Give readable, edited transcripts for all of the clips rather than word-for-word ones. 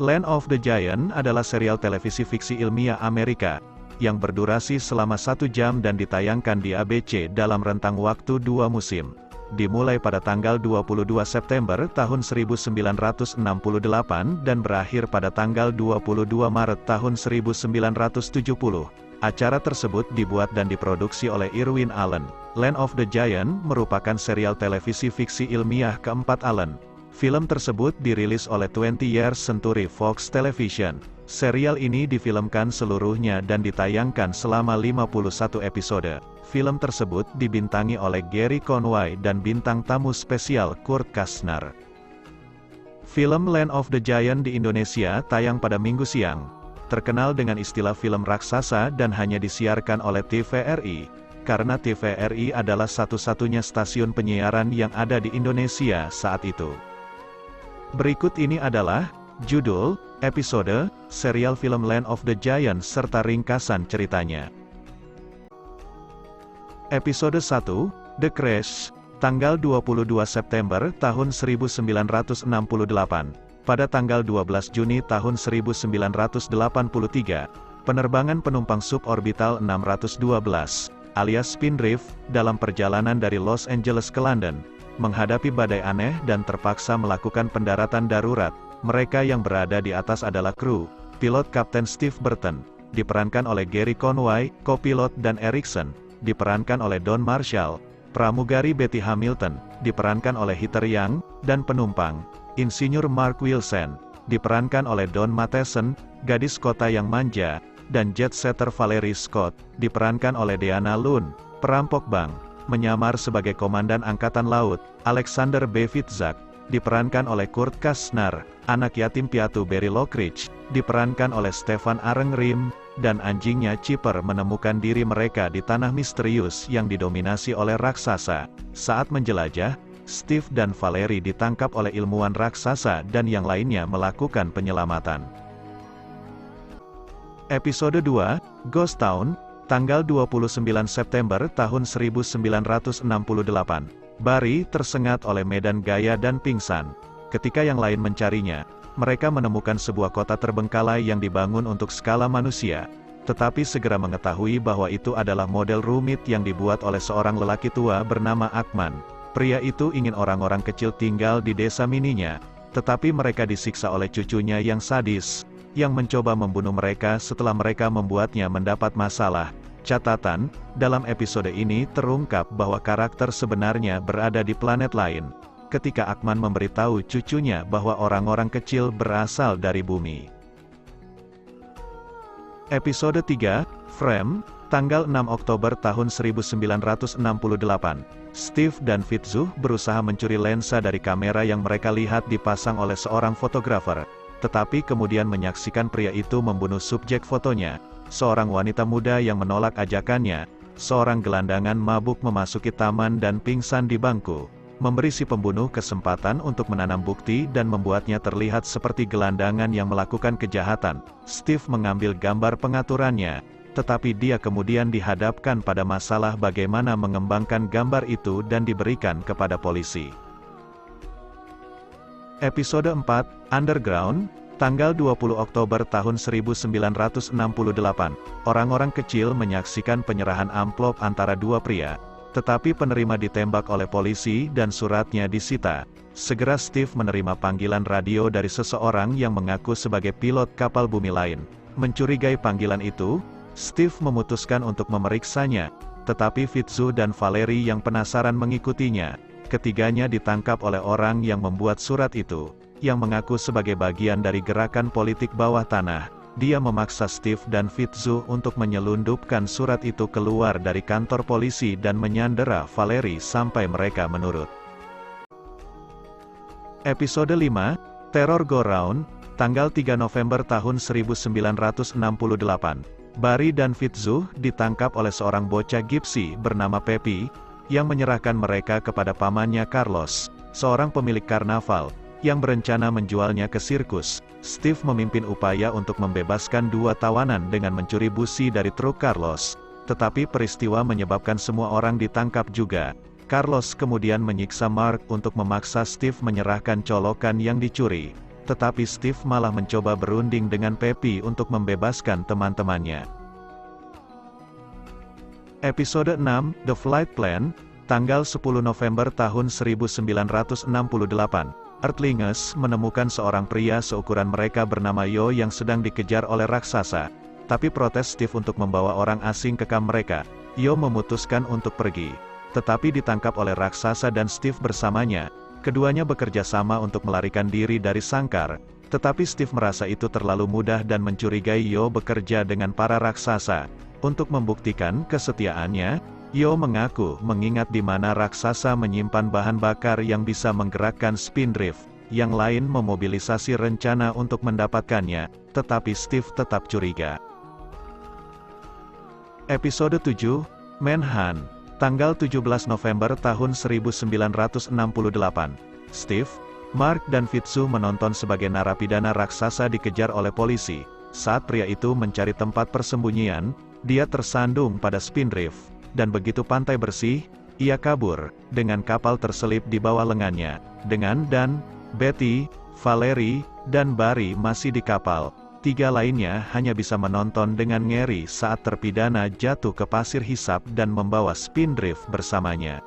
Land of the Giant adalah serial televisi fiksi ilmiah Amerika, yang berdurasi selama 1 jam dan ditayangkan di ABC dalam rentang waktu 2 musim. Dimulai pada tanggal 22 September tahun 1968 dan berakhir pada tanggal 22 Maret tahun 1970. Acara tersebut dibuat dan diproduksi oleh Irwin Allen. Land of the Giant merupakan serial televisi fiksi ilmiah keempat Allen. Film tersebut dirilis oleh 20th Century Fox Television. Serial ini difilmkan seluruhnya dan ditayangkan selama 51 episode. Film tersebut dibintangi oleh Gary Conway dan bintang tamu spesial Kurt Kushner. Film Land of the Giant di Indonesia tayang pada Minggu siang. Terkenal dengan istilah film raksasa dan hanya disiarkan oleh TVRI, karena TVRI adalah satu-satunya stasiun penyiaran yang ada di Indonesia saat itu. Berikut ini adalah judul, episode, serial film Land of the Giant serta ringkasan ceritanya. Episode 1, The Crash, tanggal 22 September tahun 1968. Pada tanggal 12 Juni tahun 1983, penerbangan penumpang suborbital 612, alias Spindrift, dalam perjalanan dari Los Angeles ke London, menghadapi badai aneh dan terpaksa melakukan pendaratan darurat. Mereka yang berada di atas adalah kru, pilot Kapten Steve Burton, diperankan oleh Gary Conway, kopilot Dan Erickson, diperankan oleh Don Marshall, pramugari Betty Hamilton, diperankan oleh Heather Young, dan penumpang, Insinyur Mark Wilson, diperankan oleh Don Matheson, gadis kota yang manja, dan jet setter Valerie Scott, diperankan oleh Deanna Lund, perampok bank, menyamar sebagai komandan angkatan laut, Alexander B. Fitzak, diperankan oleh Kurt Kushner, anak yatim piatu Barry Lockridge, diperankan oleh Stefan Arengrim, dan anjingnya Chipper menemukan diri mereka di tanah misterius yang didominasi oleh raksasa. Saat menjelajah, Steve dan Valerie ditangkap oleh ilmuwan raksasa dan yang lainnya melakukan penyelamatan. Episode 2, Ghost Town, tanggal 29 September tahun 1968. Barry tersengat oleh medan gaya dan pingsan. Ketika yang lain mencarinya, mereka menemukan sebuah kota terbengkalai yang dibangun untuk skala manusia, tetapi segera mengetahui bahwa itu adalah model rumit yang dibuat oleh seorang lelaki tua bernama Akman. Pria itu ingin orang-orang kecil tinggal di desa mininya, tetapi mereka disiksa oleh cucunya yang sadis, yang mencoba membunuh mereka setelah mereka membuatnya mendapat masalah. Catatan, dalam episode ini terungkap bahwa karakter sebenarnya berada di planet lain, ketika Akman memberitahu cucunya bahwa orang-orang kecil berasal dari bumi. Episode 3, Frame, tanggal 6 Oktober tahun 1968. Steve dan Fitzu berusaha mencuri lensa dari kamera yang mereka lihat dipasang oleh seorang fotografer, tetapi kemudian menyaksikan pria itu membunuh subjek fotonya, seorang wanita muda yang menolak ajakannya, seorang gelandangan mabuk memasuki taman dan pingsan di bangku, memberi si pembunuh kesempatan untuk menanam bukti dan membuatnya terlihat seperti gelandangan yang melakukan kejahatan. Steve mengambil gambar pengaturannya, tetapi dia kemudian dihadapkan pada masalah bagaimana mengembangkan gambar itu dan diberikan kepada polisi. Episode 4, Underground, tanggal 20 Oktober tahun 1968. Orang-orang kecil menyaksikan penyerahan amplop antara dua pria, tetapi penerima ditembak oleh polisi dan suratnya disita. Segera Steve menerima panggilan radio dari seseorang yang mengaku sebagai pilot kapal bumi lain. Mencurigai panggilan itu, Steve memutuskan untuk memeriksanya, tetapi Fitzu dan Valerie yang penasaran mengikutinya. Ketiganya ditangkap oleh orang yang membuat surat itu, yang mengaku sebagai bagian dari gerakan politik bawah tanah. Dia memaksa Steve dan Fitzu untuk menyelundupkan surat itu keluar dari kantor polisi dan menyandera Valerie sampai mereka menurut. Episode 5, Terror Go Round, tanggal 3 November tahun 1968. Barry dan Fitzu ditangkap oleh seorang bocah Gypsy bernama Peppy, yang menyerahkan mereka kepada pamannya Carlos, seorang pemilik karnaval, yang berencana menjualnya ke sirkus. Steve memimpin upaya untuk membebaskan dua tawanan dengan mencuri busi dari truk Carlos, tetapi peristiwa menyebabkan semua orang ditangkap juga. Carlos kemudian menyiksa Mark untuk memaksa Steve menyerahkan colokan yang dicuri. tetapi Steve malah mencoba berunding dengan Peppy untuk membebaskan teman-temannya. Episode 6, The Flight Plan, tanggal 10 November tahun 1968. Earthlings menemukan seorang pria seukuran mereka bernama Yo yang sedang dikejar oleh raksasa. Tapi protes Steve untuk membawa orang asing ke kamp mereka. Yo memutuskan untuk pergi. Tetapi ditangkap oleh raksasa dan Steve bersamanya. Keduanya bekerja sama untuk melarikan diri dari sangkar. Tetapi Steve merasa itu terlalu mudah dan mencurigai Yo bekerja dengan para raksasa. Untuk membuktikan kesetiaannya, Yo mengaku mengingat di mana raksasa menyimpan bahan bakar yang bisa menggerakkan spindrift. Yang lain memobilisasi rencana untuk mendapatkannya, tetapi Steve tetap curiga. Episode 7, Manhunt, tanggal 17 November tahun 1968. Steve, Mark dan Fitzu menonton sebagai narapidana raksasa dikejar oleh polisi. Saat pria itu mencari tempat persembunyian, dia tersandung pada spindrift. Dan begitu pantai bersih, ia kabur, dengan kapal terselip di bawah lengannya. Dengan Dan, Betty, Valerie, dan Barry masih di kapal. 3 lainnya hanya bisa menonton dengan ngeri saat terpidana jatuh ke pasir hisap dan membawa spindrift bersamanya.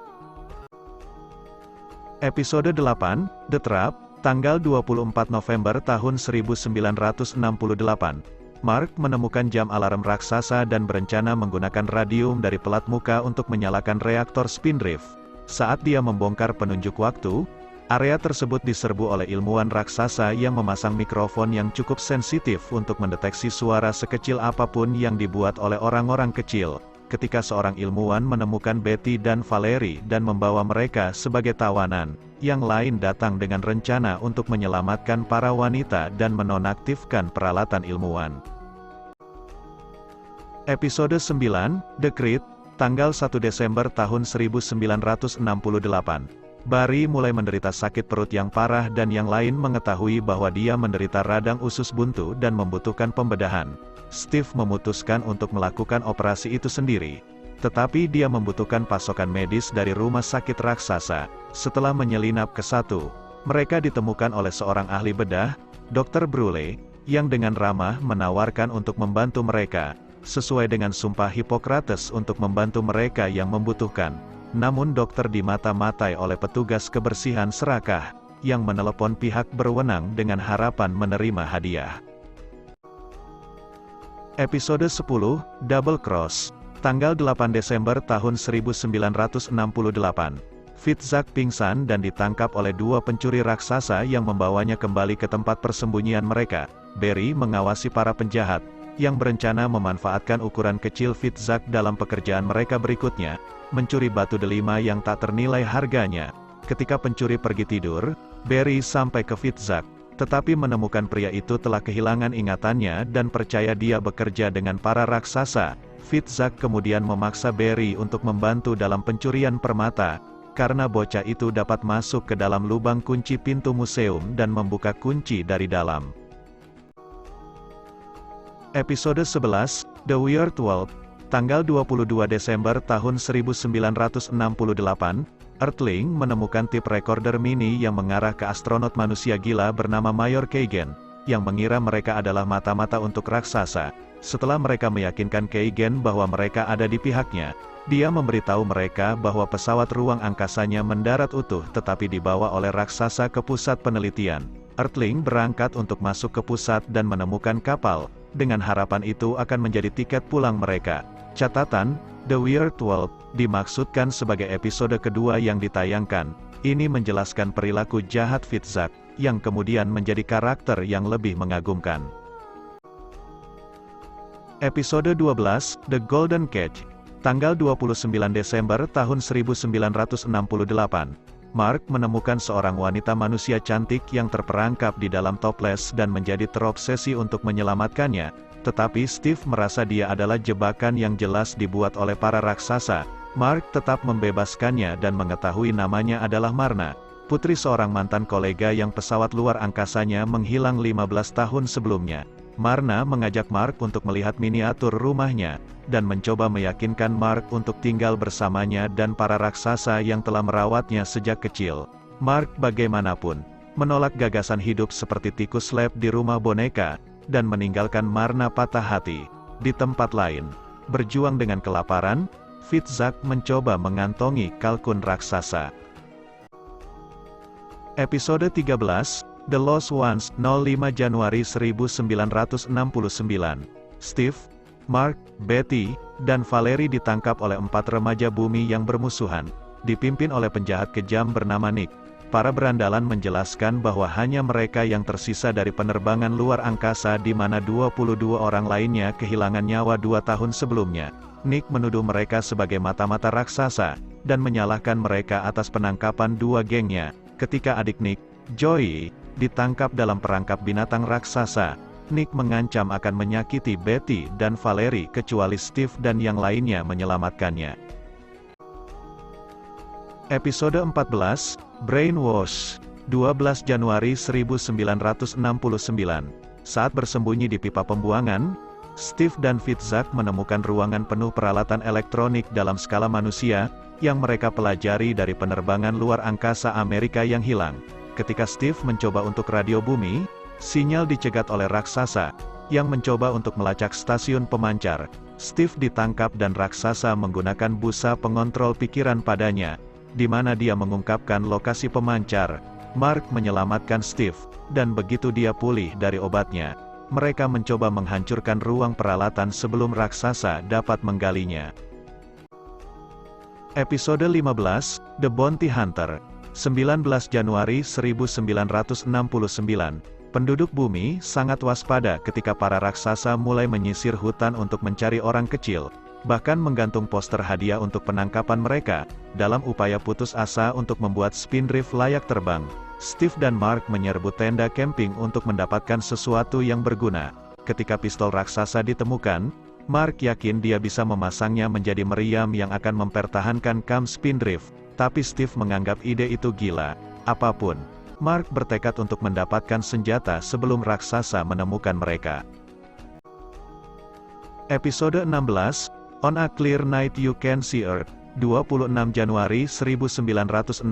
Episode 8, The Trap, tanggal 24 November tahun 1968. Mark menemukan jam alarm raksasa dan berencana menggunakan radium dari pelat muka untuk menyalakan reaktor spindrift. Saat dia membongkar penunjuk waktu, area tersebut diserbu oleh ilmuwan raksasa yang memasang mikrofon yang cukup sensitif untuk mendeteksi suara sekecil apapun yang dibuat oleh orang-orang kecil. Ketika seorang ilmuwan menemukan Betty dan Valerie dan membawa mereka sebagai tawanan, yang lain datang dengan rencana untuk menyelamatkan para wanita dan menonaktifkan peralatan ilmuwan. Episode 9, The Creed, tanggal 1 Desember tahun 1968. Barry mulai menderita sakit perut yang parah dan yang lain mengetahui bahwa dia menderita radang usus buntu dan membutuhkan pembedahan. Steve memutuskan untuk melakukan operasi itu sendiri. Tetapi dia membutuhkan pasokan medis dari rumah sakit raksasa. Setelah menyelinap ke satu, mereka ditemukan oleh seorang ahli bedah, Dr. Brule, yang dengan ramah menawarkan untuk membantu mereka, sesuai dengan sumpah Hippocrates untuk membantu mereka yang membutuhkan. Namun dokter dimata-matai oleh petugas kebersihan serakah, yang menelepon pihak berwenang dengan harapan menerima hadiah. Episode 10, Double Cross, tanggal 8 Desember tahun 1968. Fitzhugh pingsan dan ditangkap oleh 2 pencuri raksasa yang membawanya kembali ke tempat persembunyian mereka. Barry mengawasi para penjahat, yang berencana memanfaatkan ukuran kecil Fitzhugh dalam pekerjaan mereka berikutnya, mencuri batu delima yang tak ternilai harganya. Ketika pencuri pergi tidur, Barry sampai ke Fitzhugh, tetapi menemukan pria itu telah kehilangan ingatannya dan percaya dia bekerja dengan para raksasa. Fitzhugh kemudian memaksa Barry untuk membantu dalam pencurian permata, karena bocah itu dapat masuk ke dalam lubang kunci pintu museum dan membuka kunci dari dalam. Episode 11, The Weird World, tanggal 22 Desember tahun 1968, Earthling menemukan tip recorder mini yang mengarah ke astronot manusia gila bernama Mayor Keigen, yang mengira mereka adalah mata-mata untuk raksasa. Setelah mereka meyakinkan Keigen bahwa mereka ada di pihaknya, dia memberitahu mereka bahwa pesawat ruang angkasanya mendarat utuh tetapi dibawa oleh raksasa ke pusat penelitian. Earthling berangkat untuk masuk ke pusat dan menemukan kapal, dengan harapan itu akan menjadi tiket pulang mereka. Catatan, The Weird World, dimaksudkan sebagai episode kedua yang ditayangkan. Ini menjelaskan perilaku jahat Fitzhugh, yang kemudian menjadi karakter yang lebih mengagumkan. Episode 12, The Golden Cage, tanggal 29 Desember tahun 1968. Mark menemukan seorang wanita manusia cantik yang terperangkap di dalam toples dan menjadi terobsesi untuk menyelamatkannya. Tetapi Steve merasa dia adalah jebakan yang jelas dibuat oleh para raksasa. Mark tetap membebaskannya dan mengetahui namanya adalah Marna, putri seorang mantan kolega yang pesawat luar angkasanya menghilang 15 tahun sebelumnya. Marna mengajak Mark untuk melihat miniatur rumahnya, dan mencoba meyakinkan Mark untuk tinggal bersamanya dan para raksasa yang telah merawatnya sejak kecil. Mark bagaimanapun menolak gagasan hidup seperti tikus lab di rumah boneka, dan meninggalkan Marna patah hati. Di tempat lain, berjuang dengan kelaparan, Fitzek mencoba mengantongi kalkun raksasa. Episode 13, The Lost Ones, 05 Januari 1969. Steve, Mark, Betty, dan Valerie ditangkap oleh 4 remaja bumi yang bermusuhan, dipimpin oleh penjahat kejam bernama Nick. Para berandalan menjelaskan bahwa hanya mereka yang tersisa dari penerbangan luar angkasa di mana 22 orang lainnya kehilangan nyawa 2 tahun sebelumnya. Nick menuduh mereka sebagai mata-mata raksasa, dan menyalahkan mereka atas penangkapan 2 gengnya. Ketika adik Nick, Joey, ditangkap dalam perangkap binatang raksasa, Nick mengancam akan menyakiti Betty dan Valerie kecuali Steve dan yang lainnya menyelamatkannya. Episode 14, Brainwash, 12 Januari 1969. Saat bersembunyi di pipa pembuangan, Steve dan Fitzek menemukan ruangan penuh peralatan elektronik dalam skala manusia, yang mereka pelajari dari penerbangan luar angkasa Amerika yang hilang. Ketika Steve mencoba untuk radio bumi, sinyal dicegat oleh raksasa, yang mencoba untuk melacak stasiun pemancar. Steve ditangkap dan raksasa menggunakan busa pengontrol pikiran padanya, di mana dia mengungkapkan lokasi pemancar. Mark menyelamatkan Steve, dan begitu dia pulih dari obatnya, mereka mencoba menghancurkan ruang peralatan sebelum raksasa dapat menggalinya. Episode 15, The Bounty Hunter, 19 Januari 1969. Penduduk bumi sangat waspada ketika para raksasa mulai menyisir hutan untuk mencari orang kecil, bahkan menggantung poster hadiah untuk penangkapan mereka, dalam upaya putus asa untuk membuat Spindrift layak terbang. Steve dan Mark menyerbu tenda camping untuk mendapatkan sesuatu yang berguna. Ketika pistol raksasa ditemukan, Mark yakin dia bisa memasangnya menjadi meriam yang akan mempertahankan kamp Spindrift, tapi Steve menganggap ide itu gila. Apapun, Mark bertekad untuk mendapatkan senjata sebelum raksasa menemukan mereka. Episode 16, On a Clear Night You Can See Earth, 26 Januari 1969.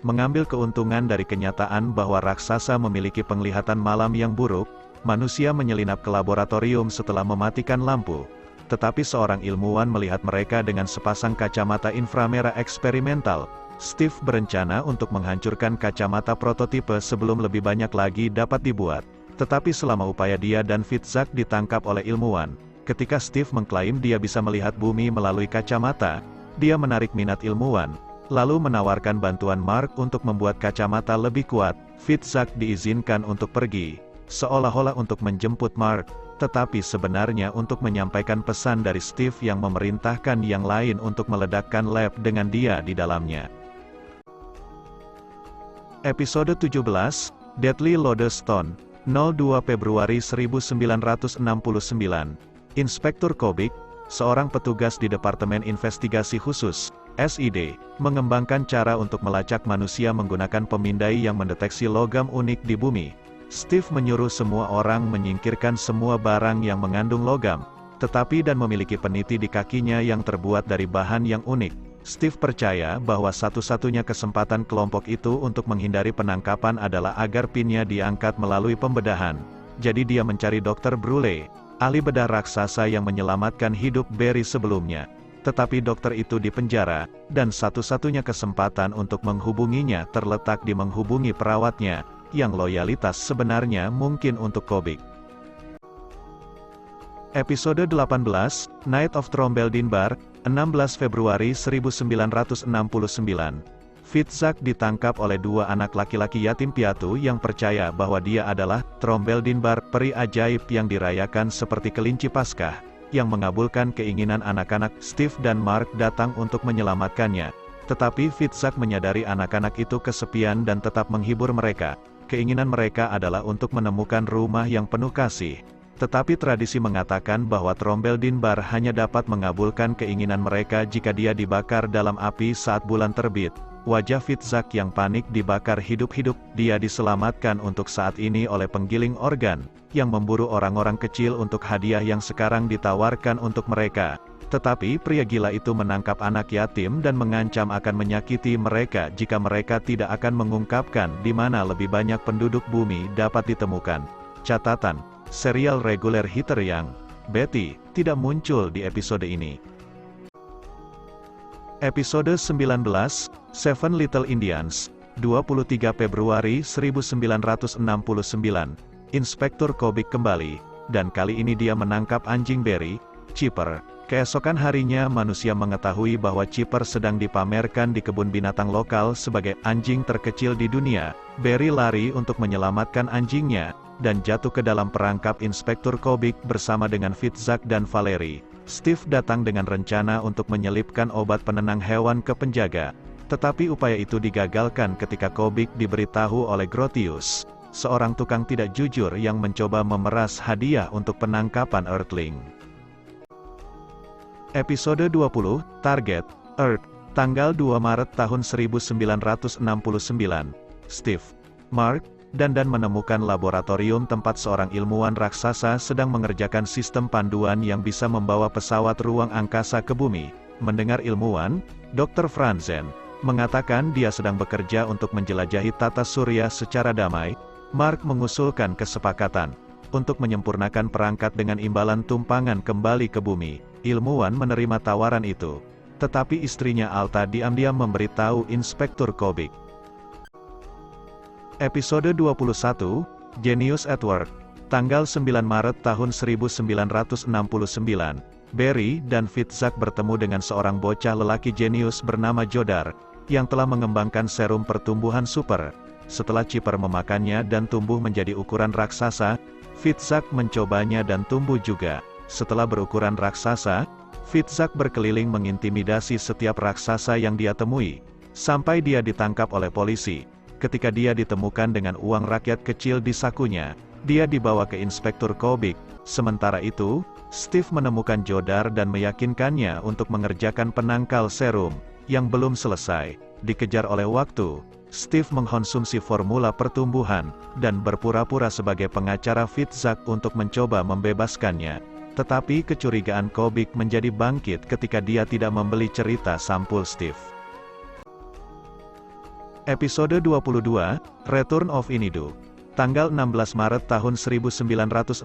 Mengambil keuntungan dari kenyataan bahwa raksasa memiliki penglihatan malam yang buruk, manusia menyelinap ke laboratorium setelah mematikan lampu. Tetapi seorang ilmuwan melihat mereka dengan sepasang kacamata inframerah eksperimental. Steve berencana untuk menghancurkan kacamata prototipe sebelum lebih banyak lagi dapat dibuat. Tetapi selama upaya dia dan Fitzek ditangkap oleh ilmuwan, ketika Steve mengklaim dia bisa melihat bumi melalui kacamata, dia menarik minat ilmuwan, lalu menawarkan bantuan Mark untuk membuat kacamata lebih kuat. Fitzek diizinkan untuk pergi, seolah-olah untuk menjemput Mark, tetapi sebenarnya untuk menyampaikan pesan dari Steve yang memerintahkan yang lain untuk meledakkan lab dengan dia di dalamnya. Episode 17, Deadly Lodestone, 02 Februari 1969. Inspektur Kobik, seorang petugas di Departemen Investigasi Khusus, SID, mengembangkan cara untuk melacak manusia menggunakan pemindai yang mendeteksi logam unik di bumi. Steve menyuruh semua orang menyingkirkan semua barang yang mengandung logam, tetapi dan memiliki peniti di kakinya yang terbuat dari bahan yang unik. Steve percaya bahwa satu-satunya kesempatan kelompok itu untuk menghindari penangkapan adalah agar pinnya diangkat melalui pembedahan. Jadi dia mencari Dr. Brule, ahli bedah raksasa yang menyelamatkan hidup Barry sebelumnya. Tetapi dokter itu dipenjara, dan satu-satunya kesempatan untuk menghubunginya terletak di menghubungi perawatnya, yang loyalitas sebenarnya mungkin untuk Kobik. Episode 18, Night of Trombeldinbar, 16 Februari 1969. Fitzek ditangkap oleh 2 anak laki-laki yatim piatu yang percaya bahwa dia adalah Trombeldinbar, peri ajaib yang dirayakan seperti kelinci Paskah, yang mengabulkan keinginan anak-anak. Steve dan Mark datang untuk menyelamatkannya. Tetapi Fitzek menyadari anak-anak itu kesepian dan tetap menghibur mereka. Keinginan mereka adalah untuk menemukan rumah yang penuh kasih. Tetapi tradisi mengatakan bahwa Trombeldinbar hanya dapat mengabulkan keinginan mereka jika dia dibakar dalam api saat bulan terbit. wajah Fitzak yang panik dibakar hidup-hidup. Dia diselamatkan untuk saat ini oleh penggiling organ, yang memburu orang-orang kecil untuk hadiah yang sekarang ditawarkan untuk mereka. Tetapi pria gila itu menangkap anak yatim dan mengancam akan menyakiti mereka jika mereka tidak akan mengungkapkan di mana lebih banyak penduduk bumi dapat ditemukan. Catatan, serial reguler Heather yang Betty tidak muncul di episode ini. Episode 19, Seven Little Indians, 23 Februari 1969. Inspektur Kobik kembali, dan kali ini dia menangkap anjing Barry, Chipper. Keesokan harinya manusia mengetahui bahwa Chipper sedang dipamerkan di kebun binatang lokal sebagai anjing terkecil di dunia. Barry lari untuk menyelamatkan anjingnya, dan jatuh ke dalam perangkap Inspektur Kobik bersama dengan Fitzak dan Valerie. Steve datang dengan rencana untuk menyelipkan obat penenang hewan ke penjaga. Tetapi upaya itu digagalkan ketika Kobik diberitahu oleh Grotius, seorang tukang tidak jujur yang mencoba memeras hadiah untuk penangkapan Earthling. Episode 20, Target, Earth, tanggal 2 Maret tahun 1969. Steve, Mark, dan Dan menemukan laboratorium tempat seorang ilmuwan raksasa sedang mengerjakan sistem panduan yang bisa membawa pesawat ruang angkasa ke bumi. Mendengar ilmuwan, Dr. Franzen, mengatakan dia sedang bekerja untuk menjelajahi tata surya secara damai. Mark mengusulkan kesepakatan untuk menyempurnakan perangkat dengan imbalan tumpangan kembali ke bumi. Ilmuwan menerima tawaran itu, tetapi istrinya Alta diam-diam memberitahu Inspektur Kobik. Episode 21, Genius at Work, tanggal 9 Maret tahun 1969. Barry dan Fitzak bertemu dengan seorang bocah lelaki jenius bernama Jodar, yang telah mengembangkan serum pertumbuhan super. Setelah Chipper memakannya dan tumbuh menjadi ukuran raksasa, Fitzak mencobanya dan tumbuh juga. Setelah berukuran raksasa, Fitzak berkeliling mengintimidasi setiap raksasa yang dia temui, sampai dia ditangkap oleh polisi. Ketika dia ditemukan dengan uang rakyat kecil di sakunya, dia dibawa ke Inspektur Kobik. Sementara itu, Steve menemukan Jodar dan meyakinkannya untuk mengerjakan penangkal serum, yang belum selesai. Dikejar oleh waktu, Steve mengkonsumsi formula pertumbuhan, dan berpura-pura sebagai pengacara Fitzak untuk mencoba membebaskannya. Tetapi kecurigaan Kobik menjadi bangkit ketika dia tidak membeli cerita sampul Steve. Episode 22, Return of Inidu, tanggal 16 Maret tahun 1969.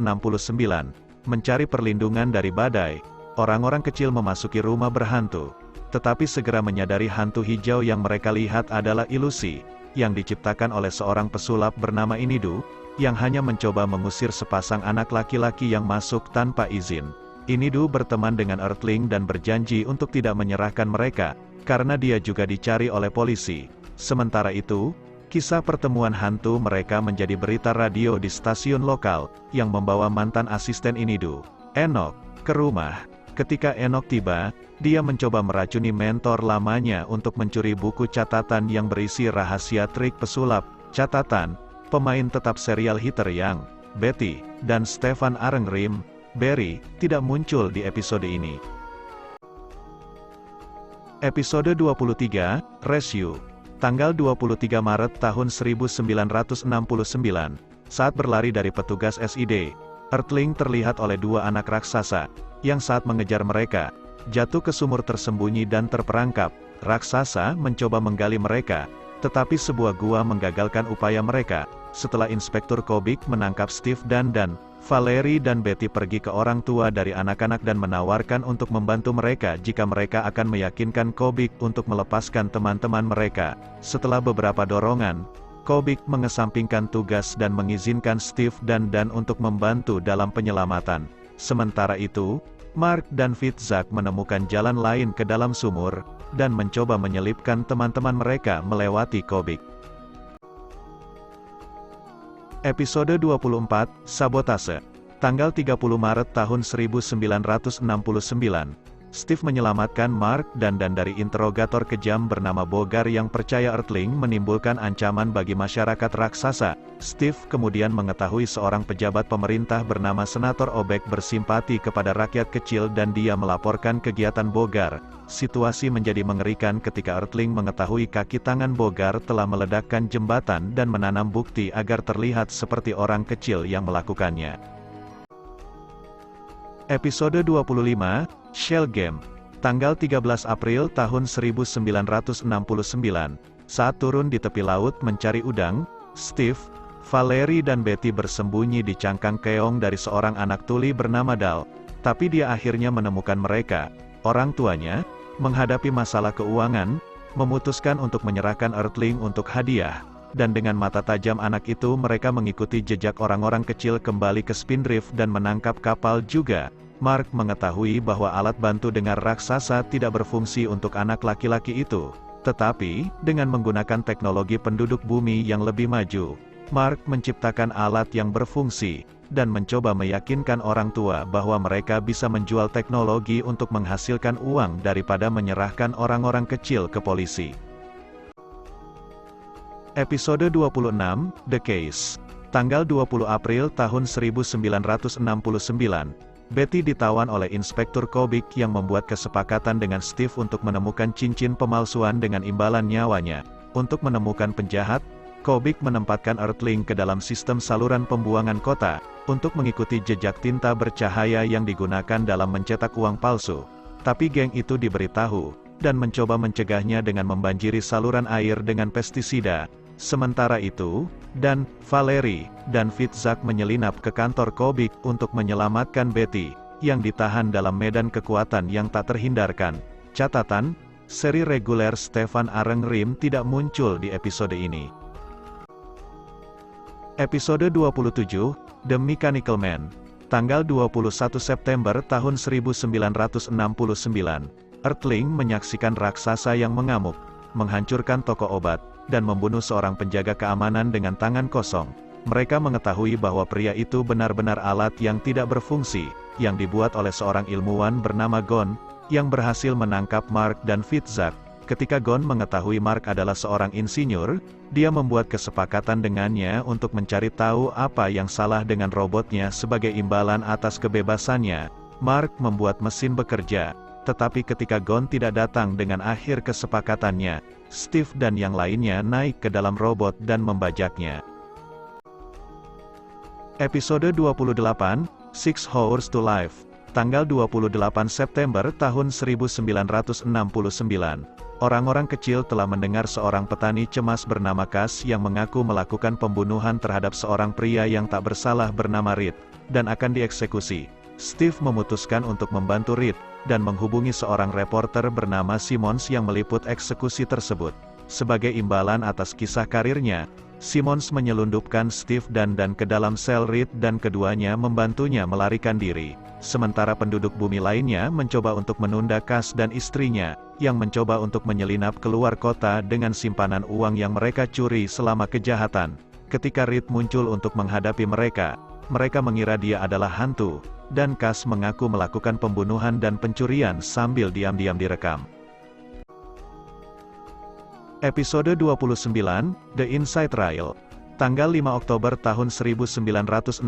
Mencari perlindungan dari badai, orang-orang kecil memasuki rumah berhantu, tetapi segera menyadari hantu hijau yang mereka lihat adalah ilusi, yang diciptakan oleh seorang pesulap bernama Inidu, yang hanya mencoba mengusir sepasang anak laki-laki yang masuk tanpa izin. Inidu berteman dengan Earthling dan berjanji untuk tidak menyerahkan mereka, karena dia juga dicari oleh polisi. Sementara itu, kisah pertemuan hantu mereka menjadi berita radio di stasiun lokal, yang membawa mantan asisten Inidu, Enoch, ke rumah. Ketika Enoch tiba, dia mencoba meracuni mentor lamanya untuk mencuri buku catatan yang berisi rahasia trik pesulap. Catatan, pemain tetap serial Heather yang Betty, dan Stefan Arengrim, Barry, tidak muncul di episode ini. Episode 23, Rescue, tanggal 23 Maret tahun 1969. Saat berlari dari petugas SID, Earthling terlihat oleh dua anak raksasa, yang saat mengejar mereka, jatuh ke sumur tersembunyi dan terperangkap. Raksasa mencoba menggali mereka, tetapi sebuah gua menggagalkan upaya mereka. Setelah Inspektur Kobik menangkap Steve dan Valerie dan Betty pergi ke orang tua dari anak-anak dan menawarkan untuk membantu mereka jika mereka akan meyakinkan Kobik untuk melepaskan teman-teman mereka. Setelah beberapa dorongan, Kobik mengesampingkan tugas dan mengizinkan Steve dan untuk membantu dalam penyelamatan. Sementara itu, Mark dan Fitzak menemukan jalan lain ke dalam sumur, dan mencoba menyelipkan teman-teman mereka melewati Kobik. Episode 24, Sabotase, tanggal 30 Maret tahun 1969. Steve menyelamatkan Mark dan dari interrogator kejam bernama Bogar yang percaya Earthling menimbulkan ancaman bagi masyarakat raksasa. Steve kemudian mengetahui seorang pejabat pemerintah bernama Senator Obek bersimpati kepada rakyat kecil dan dia melaporkan kegiatan Bogar. Situasi menjadi mengerikan ketika Earthling mengetahui kaki tangan Bogar telah meledakkan jembatan dan menanam bukti agar terlihat seperti orang kecil yang melakukannya. Episode 25, Shell Game. Tanggal 13 April tahun 1969, saat turun di tepi laut mencari udang, Steve, Valerie dan Betty bersembunyi di cangkang keong dari seorang anak tuli bernama Dal. Tapi dia akhirnya menemukan mereka. Orang tuanya, menghadapi masalah keuangan, memutuskan untuk menyerahkan Earthling untuk hadiah. Dan dengan mata tajam anak itu mereka mengikuti jejak orang-orang kecil kembali ke Spindrift dan menangkap kapal juga. Mark mengetahui bahwa alat bantu dengar raksasa tidak berfungsi untuk anak laki-laki itu. Tetapi, dengan menggunakan teknologi penduduk bumi yang lebih maju, Mark menciptakan alat yang berfungsi, dan mencoba meyakinkan orang tua bahwa mereka bisa menjual teknologi untuk menghasilkan uang daripada menyerahkan orang-orang kecil ke polisi. Episode 26, The Case. Tanggal 20 April tahun 1969, Betty ditawan oleh Inspektur Kobik yang membuat kesepakatan dengan Steve untuk menemukan cincin pemalsuan dengan imbalan nyawanya. Untuk menemukan penjahat, Kobik menempatkan Earthling ke dalam sistem saluran pembuangan kota, untuk mengikuti jejak tinta bercahaya yang digunakan dalam mencetak uang palsu. Tapi geng itu diberitahu, dan mencoba mencegahnya dengan membanjiri saluran air dengan pestisida. Sementara itu, Dan, Valerie, dan Fitzak menyelinap ke kantor Kobik untuk menyelamatkan Betty, yang ditahan dalam medan kekuatan yang tak terhindarkan. Catatan, seri reguler Stefan Arengrim tidak muncul di episode ini. Episode 27, The Mechanical Man. Tanggal 21 September tahun 1969, Earthling menyaksikan raksasa yang mengamuk, menghancurkan toko obat, dan membunuh seorang penjaga keamanan dengan tangan kosong. Mereka mengetahui bahwa pria itu benar-benar alat yang tidak berfungsi, yang dibuat oleh seorang ilmuwan bernama Gon, yang berhasil menangkap Mark dan Fitzak. Ketika Gon mengetahui Mark adalah seorang insinyur, dia membuat kesepakatan dengannya untuk mencari tahu apa yang salah dengan robotnya sebagai imbalan atas kebebasannya. Mark membuat mesin bekerja, tetapi ketika Gon tidak datang dengan akhir kesepakatannya, Steve dan yang lainnya naik ke dalam robot dan membajaknya. Episode 28, 6 Hours to Life. Tanggal 28 September tahun 1969. Orang-orang kecil telah mendengar seorang petani cemas bernama Cass yang mengaku melakukan pembunuhan terhadap seorang pria yang tak bersalah bernama Reed, dan akan dieksekusi. Steve memutuskan untuk membantu Reed, dan menghubungi seorang reporter bernama Simmons yang meliput eksekusi tersebut. Sebagai imbalan atas kisah karirnya, Simmons menyelundupkan Steve dan ke dalam sel Reed dan keduanya membantunya melarikan diri. Sementara penduduk bumi lainnya mencoba untuk menunda Cass dan istrinya, yang mencoba untuk menyelinap keluar kota dengan simpanan uang yang mereka curi selama kejahatan. Ketika Reed muncul untuk menghadapi mereka, mereka mengira dia adalah hantu, dan Cass mengaku melakukan pembunuhan dan pencurian sambil diam-diam direkam. Episode 29, The Inside Trail. Tanggal 5 Oktober tahun 1969.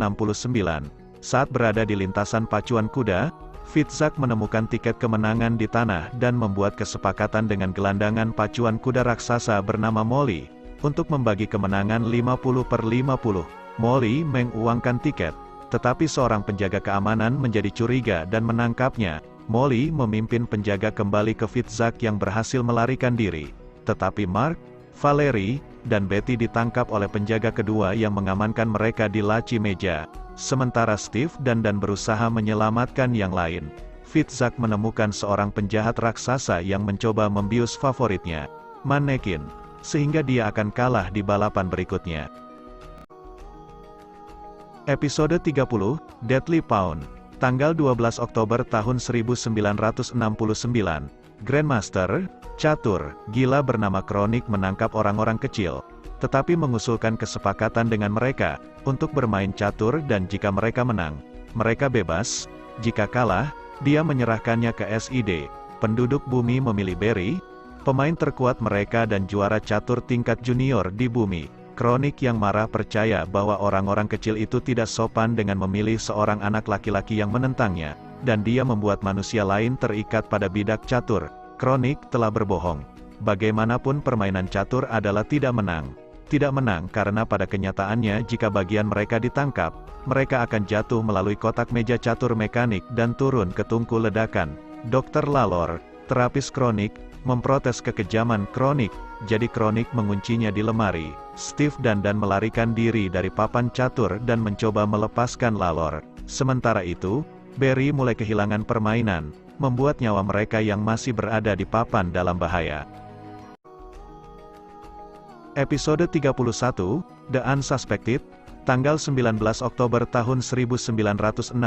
Saat berada di lintasan pacuan kuda, Fitzak menemukan tiket kemenangan di tanah dan membuat kesepakatan dengan gelandangan pacuan kuda raksasa bernama Molly, untuk membagi kemenangan 50/50. Molly menguangkan tiket, tetapi seorang penjaga keamanan menjadi curiga dan menangkapnya. Molly memimpin penjaga kembali ke Fitzak yang berhasil melarikan diri. Tetapi Mark, Valerie, dan Betty ditangkap oleh penjaga kedua yang mengamankan mereka di laci meja. Sementara Steve dan berusaha menyelamatkan yang lain. Fitzak menemukan seorang penjahat raksasa yang mencoba membius favoritnya, Mannequin, sehingga dia akan kalah di balapan berikutnya. Episode 30, Deadly Pound. Tanggal 12 Oktober tahun 1969. Grandmaster, catur, gila bernama Kronik menangkap orang-orang kecil, tetapi mengusulkan kesepakatan dengan mereka, untuk bermain catur dan jika mereka menang, mereka bebas, jika kalah, dia menyerahkannya ke SID. Penduduk bumi memilih Barry, pemain terkuat mereka dan juara catur tingkat junior di bumi. Kronik yang marah percaya bahwa orang-orang kecil itu tidak sopan dengan memilih seorang anak laki-laki yang menentangnya, dan dia membuat manusia lain terikat pada bidak catur. Kronik telah berbohong. Bagaimanapun permainan catur adalah tidak menang. Tidak menang karena pada kenyataannya jika bagian mereka ditangkap, mereka akan jatuh melalui kotak meja catur mekanik dan turun ke tungku ledakan. Dr. Lalor, terapis Kronik, memprotes kekejaman Kronik, jadi Kronik menguncinya di lemari. Steve dan Dan melarikan diri dari papan catur dan mencoba melepaskan Lalor. Sementara itu, Barry mulai kehilangan permainan, membuat nyawa mereka yang masih berada di papan dalam bahaya. Episode 31, The Unsuspected, tanggal 19 Oktober tahun 1969.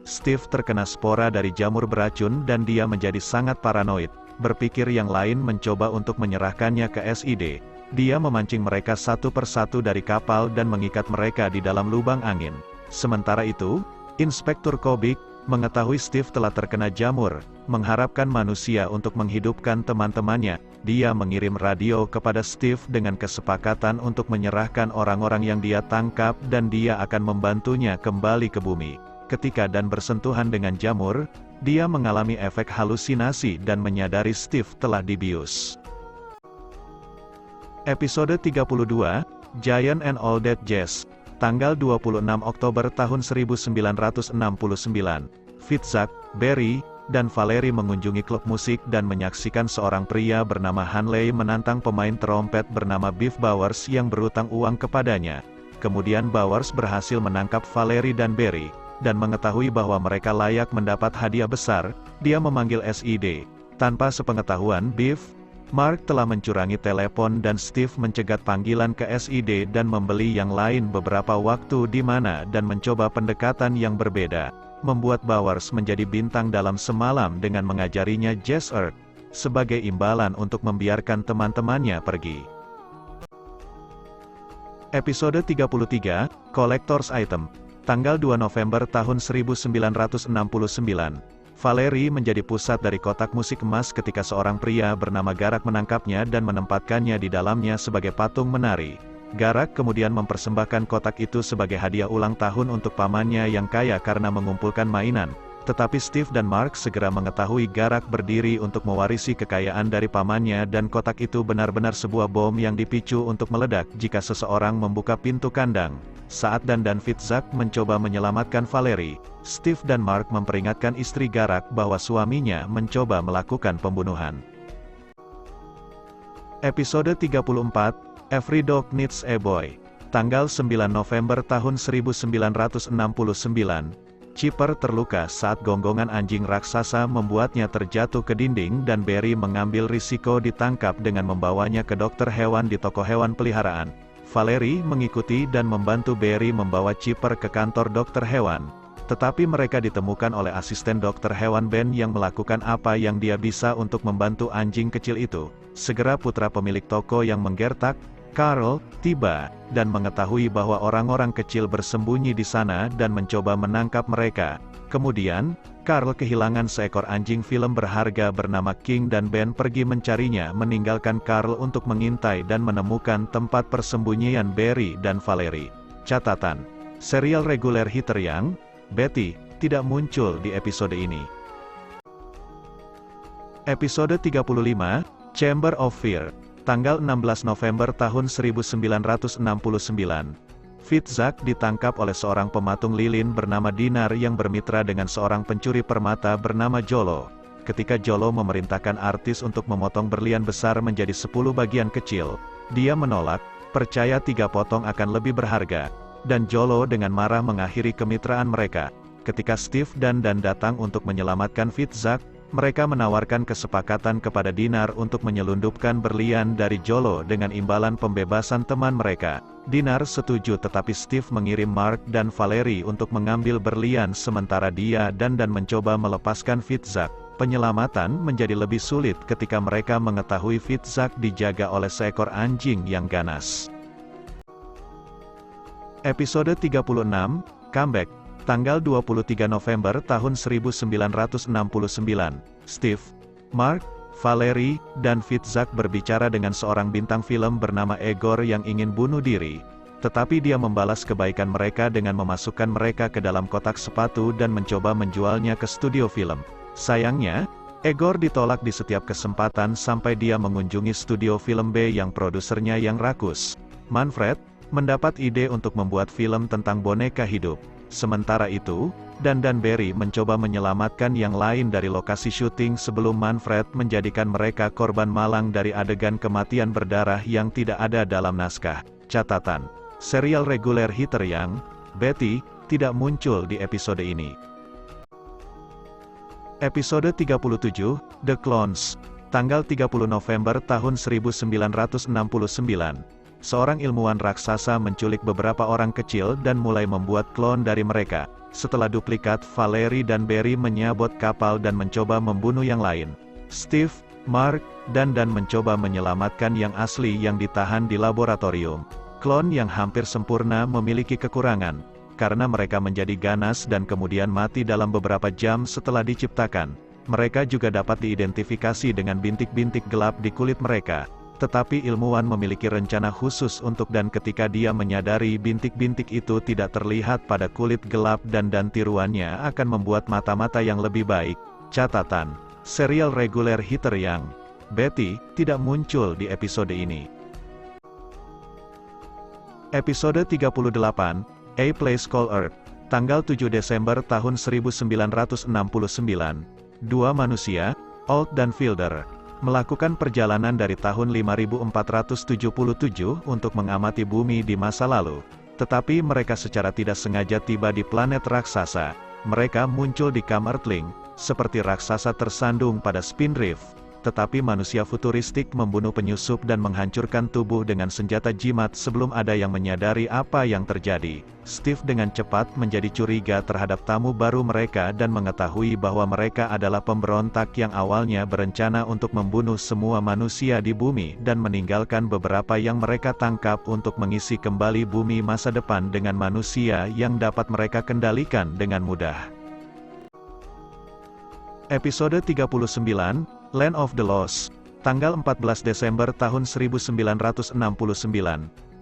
Steve terkena spora dari jamur beracun dan dia menjadi sangat paranoid. Berpikir yang lain mencoba untuk menyerahkannya ke SID. Dia memancing mereka satu persatu dari kapal dan mengikat mereka di dalam lubang angin. Sementara itu, Inspektur Kobik mengetahui Steve telah terkena jamur, mengharapkan manusia untuk menghidupkan teman-temannya. Dia mengirim radio kepada Steve dengan kesepakatan untuk menyerahkan orang-orang yang dia tangkap dan dia akan membantunya kembali ke bumi. Ketika Dan bersentuhan dengan jamur, dia mengalami efek halusinasi dan menyadari Steve telah dibius. Episode 32, Giant and All That Jazz, tanggal 26 Oktober tahun 1969. Fitzhugh, Barry, dan Valerie mengunjungi klub musik dan menyaksikan seorang pria bernama Hanley menantang pemain trompet bernama Biff Bowers yang berutang uang kepadanya. Kemudian Bowers berhasil menangkap Valerie dan Barry, dan mengetahui bahwa mereka layak mendapat hadiah besar, dia memanggil SID. Tanpa sepengetahuan Biff, Mark telah mencurangi telepon dan Steve mencegat panggilan ke SID dan membeli yang lain beberapa waktu di mana dan mencoba pendekatan yang berbeda, membuat Bowers menjadi bintang dalam semalam dengan mengajarinya jazz art, sebagai imbalan untuk membiarkan teman-temannya pergi. Episode 33, Collector's Item, tanggal 2 November tahun 1969. Valerie menjadi pusat dari kotak musik emas ketika seorang pria bernama Garak menangkapnya dan menempatkannya di dalamnya sebagai patung menari. Garak kemudian mempersembahkan kotak itu sebagai hadiah ulang tahun untuk pamannya yang kaya karena mengumpulkan mainan. Tetapi Steve dan Mark segera mengetahui Garak berdiri untuk mewarisi kekayaan dari pamannya dan kotak itu benar-benar sebuah bom yang dipicu untuk meledak jika seseorang membuka pintu kandang. Saat Dan dan Fitzhugh mencoba menyelamatkan Valerie, Steve dan Mark memperingatkan istri Garak bahwa suaminya mencoba melakukan pembunuhan. Episode 34, Every Dog Needs a Boy, tanggal 9 November tahun 1969. Chipper terluka saat gonggongan anjing raksasa membuatnya terjatuh ke dinding dan Barry mengambil risiko ditangkap dengan membawanya ke dokter hewan di toko hewan peliharaan. Valerie mengikuti dan membantu Barry membawa Chipper ke kantor dokter hewan. Tetapi mereka ditemukan oleh asisten dokter hewan Ben yang melakukan apa yang dia bisa untuk membantu anjing kecil itu. Segera putra pemilik toko yang menggertak, Carl, tiba, dan mengetahui bahwa orang-orang kecil bersembunyi di sana dan mencoba menangkap mereka. Kemudian, Carl kehilangan seekor anjing film berharga bernama King dan Ben pergi mencarinya meninggalkan Carl untuk mengintai dan menemukan tempat persembunyian Barry dan Valerie. Catatan, serial reguler Heather yang, Betty, tidak muncul di episode ini. Episode 35, Chamber of Fear, tanggal 16 November tahun 1969. Fitzhugh ditangkap oleh seorang pematung lilin bernama Dinar yang bermitra dengan seorang pencuri permata bernama Jolo. Ketika Jolo memerintahkan artis untuk memotong berlian besar menjadi 10 bagian kecil, dia menolak, percaya 3 potong akan lebih berharga, dan Jolo dengan marah mengakhiri kemitraan mereka. Ketika Steve dan Dan datang untuk menyelamatkan Fitzhugh, mereka menawarkan kesepakatan kepada Dinar untuk menyelundupkan berlian dari Jolo dengan imbalan pembebasan teman mereka. Dinar setuju tetapi Steve mengirim Mark dan Valerie untuk mengambil berlian sementara dia dan mencoba melepaskan Fitzhugh. Penyelamatan menjadi lebih sulit ketika mereka mengetahui Fitzhugh dijaga oleh seekor anjing yang ganas. Episode 36, Comeback, Tanggal 23 November tahun 1969, Steve, Mark, Valerie, dan Fitzhugh berbicara dengan seorang bintang film bernama Igor yang ingin bunuh diri. Tetapi dia membalas kebaikan mereka dengan memasukkan mereka ke dalam kotak sepatu dan mencoba menjualnya ke studio film. Sayangnya, Igor ditolak di setiap kesempatan sampai dia mengunjungi studio film B yang produsernya yang rakus. Manfred mendapat ide untuk membuat film tentang boneka hidup. Sementara itu, Dan dan Barry mencoba menyelamatkan yang lain dari lokasi syuting sebelum Manfred menjadikan mereka korban malang dari adegan kematian berdarah yang tidak ada dalam naskah. Catatan: serial reguler Heather Young, Betty, tidak muncul di episode ini. Episode 37, The Clones, tanggal 30 November tahun 1969. Seorang ilmuwan raksasa menculik beberapa orang kecil dan mulai membuat klon dari mereka. Setelah duplikat, Valerie dan Barry menyabot kapal dan mencoba membunuh yang lain. Steve, Mark, dan mencoba menyelamatkan yang asli yang ditahan di laboratorium. Klon yang hampir sempurna memiliki kekurangan, karena mereka menjadi ganas dan kemudian mati dalam beberapa jam setelah diciptakan. Mereka juga dapat diidentifikasi dengan bintik-bintik gelap di kulit mereka. Tetapi ilmuwan memiliki rencana khusus untuk dan ketika dia menyadari bintik-bintik itu tidak terlihat pada kulit gelap dan tiruannya akan membuat mata-mata yang lebih baik. Catatan: serial reguler Heather Young, Betty, tidak muncul di episode ini. Episode 38, A Place Called Earth, tanggal 7 Desember tahun 1969. Dua manusia, Old dan Fielder, melakukan perjalanan dari tahun 5477 untuk mengamati bumi di masa lalu. Tetapi mereka secara tidak sengaja tiba di planet raksasa. Mereka muncul di Kam Earthling, seperti raksasa tersandung pada Spindrift. Tetapi manusia futuristik membunuh penyusup dan menghancurkan tubuh dengan senjata jimat sebelum ada yang menyadari apa yang terjadi. Steve dengan cepat menjadi curiga terhadap tamu baru mereka dan mengetahui bahwa mereka adalah pemberontak yang awalnya berencana untuk membunuh semua manusia di bumi dan meninggalkan beberapa yang mereka tangkap untuk mengisi kembali bumi masa depan dengan manusia yang dapat mereka kendalikan dengan mudah. Episode 39, Land of the Lost, tanggal 14 Desember tahun 1969.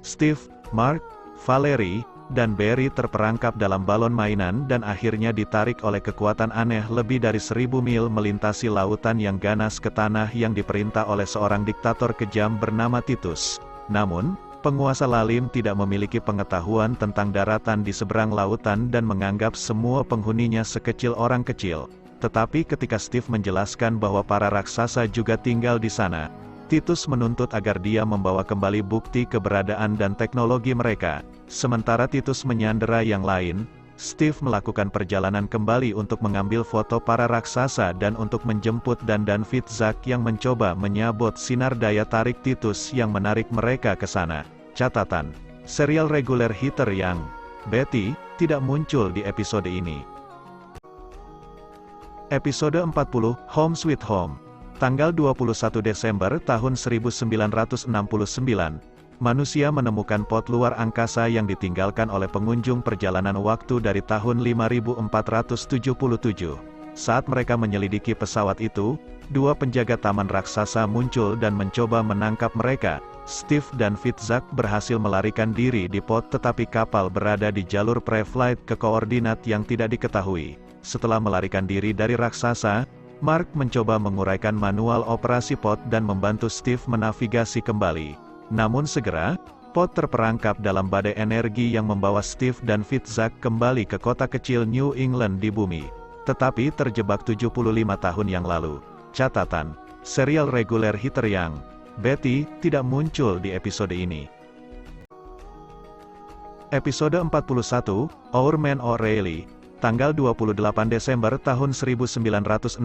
Steve, Mark, Valerie, dan Barry terperangkap dalam balon mainan dan akhirnya ditarik oleh kekuatan aneh lebih dari 1000 mil melintasi lautan yang ganas ke tanah yang diperintah oleh seorang diktator kejam bernama Titus. Namun, penguasa lalim tidak memiliki pengetahuan tentang daratan di seberang lautan dan menganggap semua penghuninya sekecil orang kecil. Tetapi ketika Steve menjelaskan bahwa para raksasa juga tinggal di sana, Titus menuntut agar dia membawa kembali bukti keberadaan dan teknologi mereka. Sementara Titus menyandera yang lain, Steve melakukan perjalanan kembali untuk mengambil foto para raksasa dan untuk menjemput Dan Fitzhugh yang mencoba menyabot sinar daya tarik Titus yang menarik mereka ke sana. Catatan: serial reguler Heather Young, Betty, tidak muncul di episode ini. Episode 40, Home Sweet Home, tanggal 21 Desember tahun 1969. Manusia menemukan pot luar angkasa yang ditinggalkan oleh pengunjung perjalanan waktu dari tahun 5477. Saat mereka menyelidiki pesawat itu, dua penjaga taman raksasa muncul dan mencoba menangkap mereka. Steve dan Fitzhugh berhasil melarikan diri di pot tetapi kapal berada di jalur pre-flight ke koordinat yang tidak diketahui. Setelah melarikan diri dari raksasa, Mark mencoba menguraikan manual operasi pot dan membantu Steve menavigasi kembali. Namun segera, pot terperangkap dalam badai energi yang membawa Steve dan Fitzhugh kembali ke kota kecil New England di bumi. Tetapi terjebak 75 tahun yang lalu. Catatan: serial reguler Heather Young, Betty, tidak muncul di episode ini. Episode 41, Our Man O'Reilly, tanggal 28 Desember tahun 1969.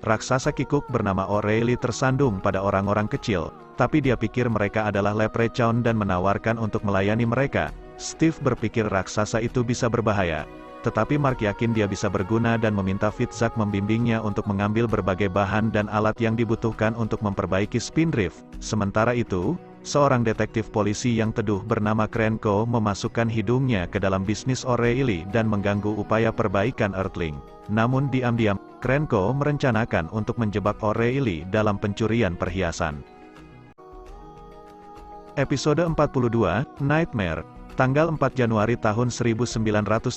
Raksasa kikuk bernama O'Reilly tersandung pada orang-orang kecil, tapi dia pikir mereka adalah leprechaun dan menawarkan untuk melayani mereka. Steve berpikir raksasa itu bisa berbahaya, tetapi Mark yakin dia bisa berguna dan meminta Fitzhugh membimbingnya untuk mengambil berbagai bahan dan alat yang dibutuhkan untuk memperbaiki Spindrift. Sementara itu, seorang detektif polisi yang teduh bernama Krenko memasukkan hidungnya ke dalam bisnis O'Reilly dan mengganggu upaya perbaikan Earthling. Namun diam-diam, Krenko merencanakan untuk menjebak O'Reilly dalam pencurian perhiasan. Episode 42, Nightmare. Tanggal 4 Januari tahun 1970,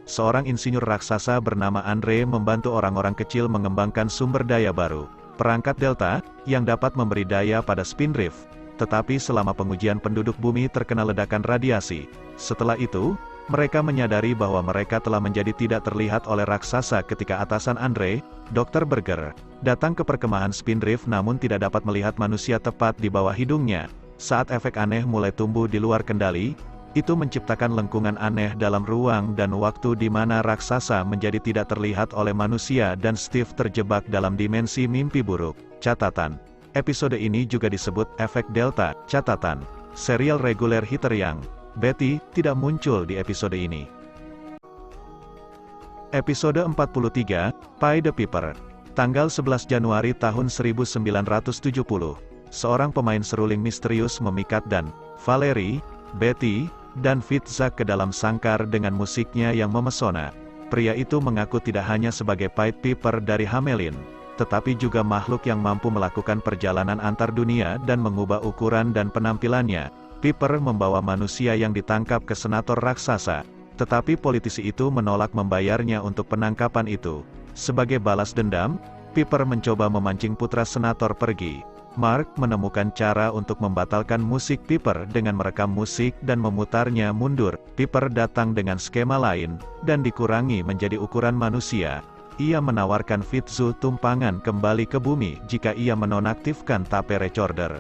seorang insinyur raksasa bernama Andre membantu orang-orang kecil mengembangkan sumber daya baru, perangkat Delta, yang dapat memberi daya pada Spindrift. Tetapi selama pengujian penduduk bumi terkena ledakan radiasi. Setelah itu, mereka menyadari bahwa mereka telah menjadi tidak terlihat oleh raksasa ketika atasan Andre, Dr. Berger, datang ke perkemahan Spindrift namun tidak dapat melihat manusia tepat di bawah hidungnya. Saat efek aneh mulai tumbuh di luar kendali, itu menciptakan lengkungan aneh dalam ruang dan waktu di mana raksasa menjadi tidak terlihat oleh manusia dan Steve terjebak dalam dimensi mimpi buruk. Catatan: episode ini juga disebut efek Delta. Catatan: serial reguler Heather Young, Betty, tidak muncul di episode ini. Episode 43, Pie the Piper. Tanggal 11 Januari tahun 1970. Seorang pemain seruling misterius memikat dan Valerie, Betty, dan Fitzak ke dalam sangkar dengan musiknya yang memesona. Pria itu mengaku tidak hanya sebagai Pied Piper dari Hamelin, tetapi juga makhluk yang mampu melakukan perjalanan antar dunia dan mengubah ukuran dan penampilannya. Piper membawa manusia yang ditangkap ke senator raksasa, tetapi politisi itu menolak membayarnya untuk penangkapan itu. Sebagai balas dendam, Piper mencoba memancing putra senator pergi. Mark menemukan cara untuk membatalkan musik Piper dengan merekam musik dan memutarnya mundur. Piper datang dengan skema lain, dan dikurangi menjadi ukuran manusia. Ia menawarkan Fitzu tumpangan kembali ke bumi jika ia menonaktifkan tape recorder.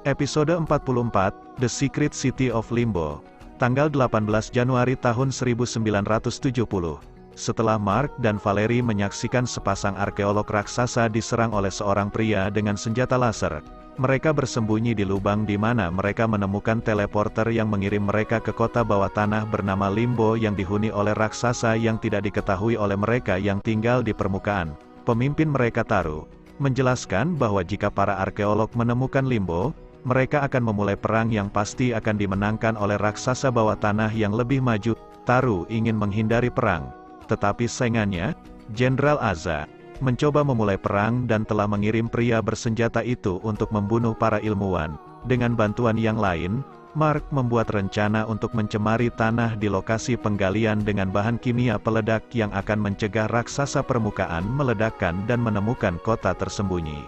Episode 44, The Secret City of Limbo. Tanggal 18 Januari tahun 1970. Setelah Mark dan Valerie menyaksikan sepasang arkeolog raksasa diserang oleh seorang pria dengan senjata laser, mereka bersembunyi di lubang di mana mereka menemukan teleporter yang mengirim mereka ke kota bawah tanah bernama Limbo yang dihuni oleh raksasa yang tidak diketahui oleh mereka yang tinggal di permukaan. Pemimpin mereka Taru menjelaskan bahwa jika para arkeolog menemukan Limbo, mereka akan memulai perang yang pasti akan dimenangkan oleh raksasa bawah tanah yang lebih maju. Taru ingin menghindari perang, tetapi saingannya, Jenderal Aza, mencoba memulai perang dan telah mengirim pria bersenjata itu untuk membunuh para ilmuwan. Dengan bantuan yang lain, Mark membuat rencana untuk mencemari tanah di lokasi penggalian dengan bahan kimia peledak yang akan mencegah raksasa permukaan meledakkan dan menemukan kota tersembunyi.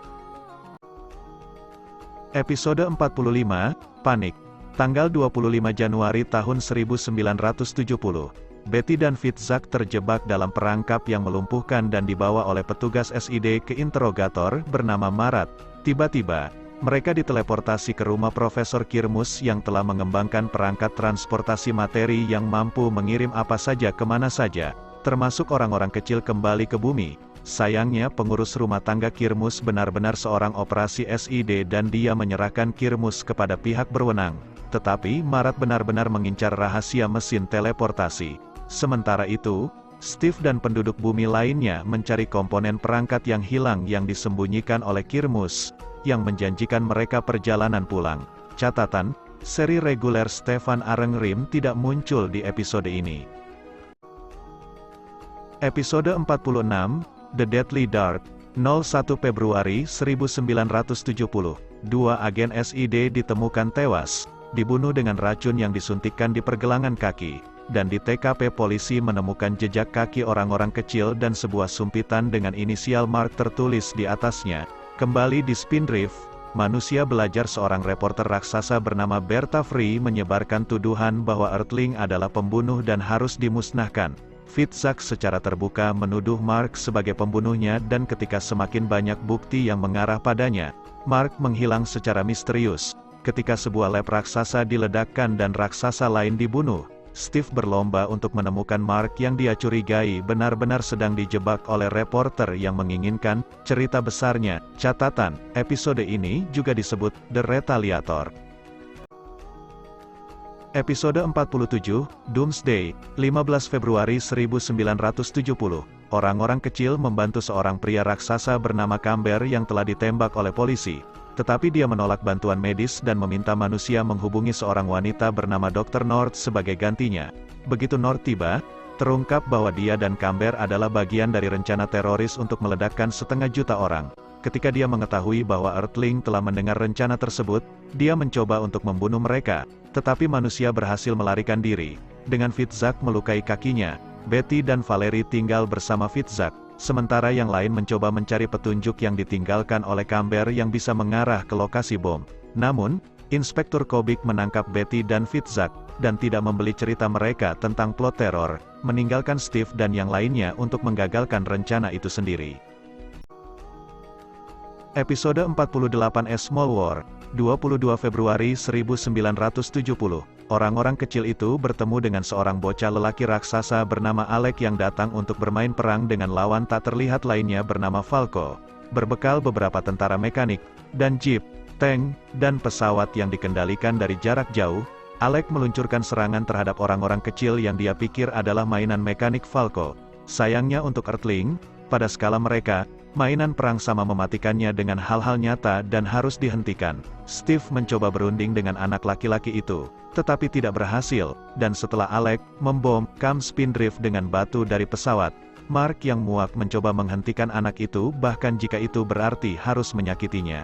Episode 45, Panik. Tanggal 25 Januari tahun 1970. Betty dan Fitzak terjebak dalam perangkap yang melumpuhkan dan dibawa oleh petugas SID ke interogator bernama Marat. Tiba-tiba, mereka diteleportasi ke rumah Profesor Kirmus yang telah mengembangkan perangkat transportasi materi yang mampu mengirim apa saja kemana saja, termasuk orang-orang kecil kembali ke bumi. Sayangnya pengurus rumah tangga Kirmus benar-benar seorang operasi SID dan dia menyerahkan Kirmus kepada pihak berwenang. Tetapi Marat benar-benar mengincar rahasia mesin teleportasi. Sementara itu, Steve dan penduduk bumi lainnya mencari komponen perangkat yang hilang yang disembunyikan oleh Kirmus, yang menjanjikan mereka perjalanan pulang. Catatan, seri reguler Stefan Arengrim tidak muncul di episode ini. Episode 46, The Deadly Dart. 01 Februari 1970. Dua agen SID ditemukan tewas, dibunuh dengan racun yang disuntikkan di pergelangan kaki. Dan di TKP polisi menemukan jejak kaki orang-orang kecil dan sebuah sumpitan dengan inisial Mark tertulis di atasnya. Kembali di Spindrift, manusia belajar seorang reporter raksasa bernama Berta Free menyebarkan tuduhan bahwa Earthling adalah pembunuh dan harus dimusnahkan. Fitzak secara terbuka menuduh Mark sebagai pembunuhnya dan ketika semakin banyak bukti yang mengarah padanya, Mark menghilang secara misterius. Ketika sebuah lab raksasa diledakkan dan raksasa lain dibunuh, Steve berlomba untuk menemukan Mark yang dia curigai benar-benar sedang dijebak oleh reporter yang menginginkan cerita besarnya. Catatan, episode ini juga disebut The Retaliator. Episode 47, Doomsday, 15 Februari 1970. Orang-orang kecil membantu seorang pria raksasa bernama Camber yang telah ditembak oleh polisi. Tetapi dia menolak bantuan medis dan meminta manusia menghubungi seorang wanita bernama Dr. North sebagai gantinya. Begitu North tiba, terungkap bahwa dia dan Camber adalah bagian dari rencana teroris untuk meledakkan 500.000 orang. Ketika dia mengetahui bahwa Earthling telah mendengar rencana tersebut, dia mencoba untuk membunuh mereka, tetapi manusia berhasil melarikan diri. Dengan Fitzak melukai kakinya, Betty dan Valerie tinggal bersama Fitzak, sementara yang lain mencoba mencari petunjuk yang ditinggalkan oleh Camber yang bisa mengarah ke lokasi bom. Namun, Inspektur Kobik menangkap Betty dan Fitzak, dan tidak membeli cerita mereka tentang plot teror, meninggalkan Steve dan yang lainnya untuk menggagalkan rencana itu sendiri. Episode 48 A Small War, 22 Februari 1970. Orang-orang kecil itu bertemu dengan seorang bocah lelaki raksasa bernama Alec yang datang untuk bermain perang dengan lawan tak terlihat lainnya bernama Falco. Berbekal beberapa tentara mekanik, dan jeep, tank, dan pesawat yang dikendalikan dari jarak jauh, Alec meluncurkan serangan terhadap orang-orang kecil yang dia pikir adalah mainan mekanik Falco. Sayangnya untuk Earthling, pada skala mereka, mainan perang sama mematikannya dengan hal-hal nyata dan harus dihentikan. Steve mencoba berunding dengan anak laki-laki itu, tetapi tidak berhasil, dan setelah Alec membom Spindrift dengan batu dari pesawat, Mark yang muak mencoba menghentikan anak itu bahkan jika itu berarti harus menyakitinya.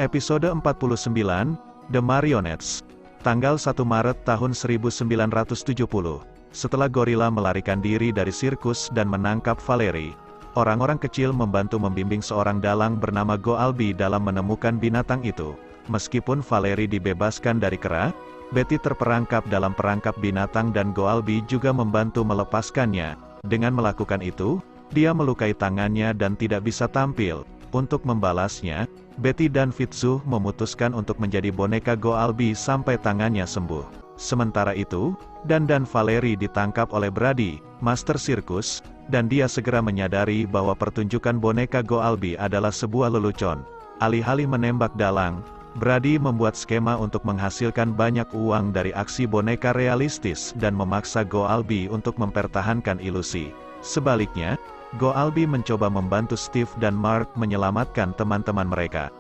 Episode 49, The Marionettes. Tanggal 1 Maret tahun 1970. Setelah gorila melarikan diri dari sirkus dan menangkap Valerie, orang-orang kecil membantu membimbing seorang dalang bernama Goalby dalam menemukan binatang itu. Meskipun Valerie dibebaskan dari kera, Betty terperangkap dalam perangkap binatang dan Goalby juga membantu melepaskannya. Dengan melakukan itu, dia melukai tangannya dan tidak bisa tampil. Untuk membalasnya, Betty dan Fitzu memutuskan untuk menjadi boneka Goalby sampai tangannya sembuh. Sementara itu, Dan Valerie ditangkap oleh Brady, Master Sirkus, dan dia segera menyadari bahwa pertunjukan boneka Goalby adalah sebuah lelucon. Alih-alih menembak dalang, Brady membuat skema untuk menghasilkan banyak uang dari aksi boneka realistis dan memaksa Goalby untuk mempertahankan ilusi. Sebaliknya, Goalby mencoba membantu Steve dan Mark menyelamatkan teman-teman mereka.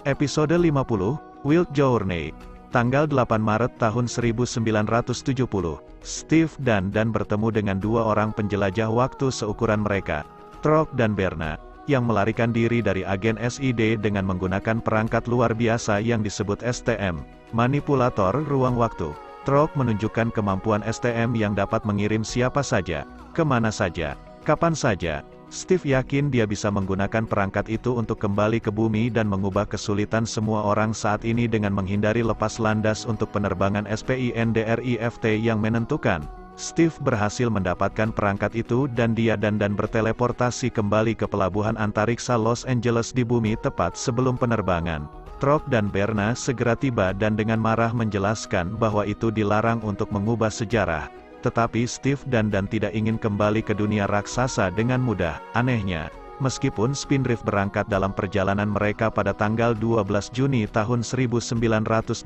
Episode 50, Wild Journey. Tanggal 8 Maret tahun 1970, Steve dan bertemu dengan dua orang penjelajah waktu seukuran mereka, Trog dan Berna, yang melarikan diri dari agen SID dengan menggunakan perangkat luar biasa yang disebut STM, manipulator ruang waktu. Trog menunjukkan kemampuan STM yang dapat mengirim siapa saja, kemana saja, kapan saja. Steve yakin dia bisa menggunakan perangkat itu untuk kembali ke bumi dan mengubah kesulitan semua orang saat ini dengan menghindari lepas landas untuk penerbangan SPINDRIFT yang menentukan. Steve berhasil mendapatkan perangkat itu dan dia dan berteleportasi kembali ke pelabuhan antariksa Los Angeles di bumi tepat sebelum penerbangan. Trog dan Berna segera tiba dan dengan marah menjelaskan bahwa itu dilarang untuk mengubah sejarah. Tetapi Steve dan tidak ingin kembali ke dunia raksasa dengan mudah. Anehnya, meskipun Spindrift berangkat dalam perjalanan mereka pada tanggal 12 Juni tahun 1983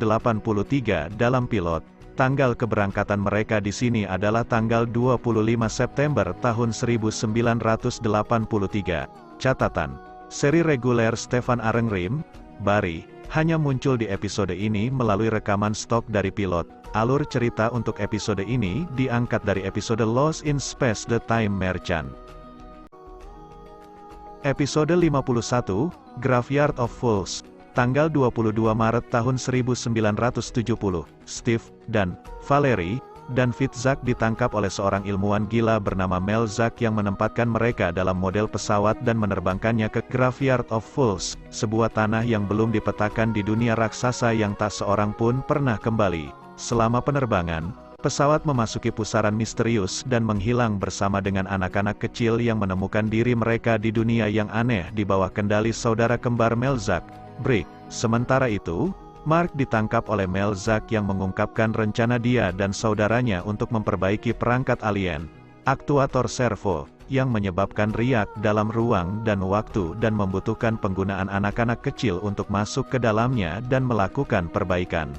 dalam pilot, tanggal keberangkatan mereka di sini adalah tanggal 25 September tahun 1983. Catatan, seri reguler Stefan Arengrim, Barry, hanya muncul di episode ini melalui rekaman stok dari pilot. Alur cerita untuk episode ini diangkat dari episode Lost in Space The Time Merchant. Episode 51, Graveyard of Fools. Tanggal 22 Maret tahun 1970, Steve, dan Valerie, dan Fitzak ditangkap oleh seorang ilmuwan gila bernama Melzak yang menempatkan mereka dalam model pesawat dan menerbangkannya ke Graveyard of Fools, sebuah tanah yang belum dipetakan di dunia raksasa yang tak seorang pun pernah kembali. Selama penerbangan, pesawat memasuki pusaran misterius dan menghilang bersama dengan anak-anak kecil yang menemukan diri mereka di dunia yang aneh di bawah kendali saudara kembar Melzak, Brick. Sementara itu, Mark ditangkap oleh Melzak yang mengungkapkan rencana dia dan saudaranya untuk memperbaiki perangkat alien, aktuator servo, yang menyebabkan riak dalam ruang dan waktu dan membutuhkan penggunaan anak-anak kecil untuk masuk ke dalamnya dan melakukan perbaikan.